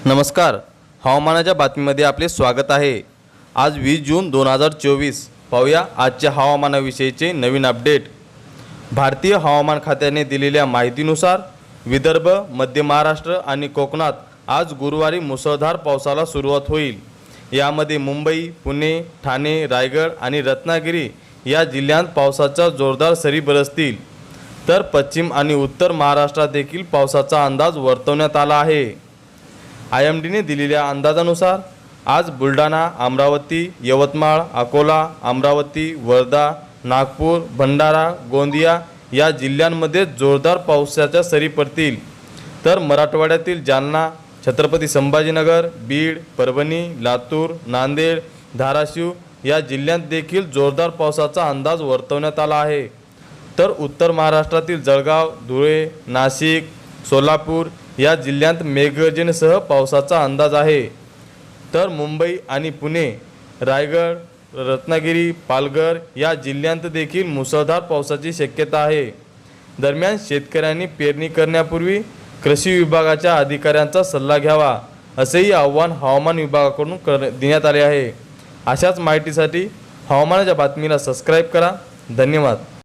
नमस्कार, हवामानाच्या बातमीमध्ये आपले स्वागत आहे। आज 20 जून 2024 पाहूया आजच्या हवामानाविषयीचे नवीन अपडेट। भारतीय हवामान खात्याने दिलेल्या माहितीनुसार विदर्भ, मध्य महाराष्ट्र आणि कोकणात आज गुरुवारी मुसळधार पावसाला सुरुवात होईल। यामध्ये मुंबई, पुणे, ठाणे, रायगड आणि रत्नागिरी या जिल्ह्यांत पावसाच्या जोरदार सरी बरसतील। तर पश्चिम आणि उत्तर महाराष्ट्रात देखील पावसाचा अंदाज वर्तवण्यात आला आहे। IMDने दिलेल्या अंदाजानुसार आज बुलढाणा, अमरावती, यवतमाळ, अकोला, अमरावती, वर्धा, नागपूर, भंडारा, गोंदिया या जिल्ह्यांमध्ये जोरदार पावसाच्या सरी पडतील। तर मराठवाड्यातील जालना, छत्रपती संभाजीनगर, बीड, परभणी, लातूर, नांदेड, धाराशिव या जिल्ह्यांत देखील जोरदार पावसाचा अंदाज वर्तवण्यात आला आहे। तर उत्तर महाराष्ट्रातील जळगाव, धुळे, नाशिक, सोलापूर या जिल्ह्यांत मेघगर्जनेसह पावसाचा अंदाज आहे। तर मुंबई आणि पुणे, रायगड, रत्नागिरी, पालघर या जिल्ह्यांत देखील मुसळधार पावसाची शक्यता आहे। दरम्यान शेतकऱ्यांनी पेरणी करण्यापूर्वी कृषी विभागाच्या अधिकाऱ्यांचा सल्ला घ्यावा, असेही आवाहन हवामान विभागाकडून देण्यात आले आहे। अशाच माहितीसाठी हवामानाच्या बातमीला सबस्क्राईब करा। धन्यवाद।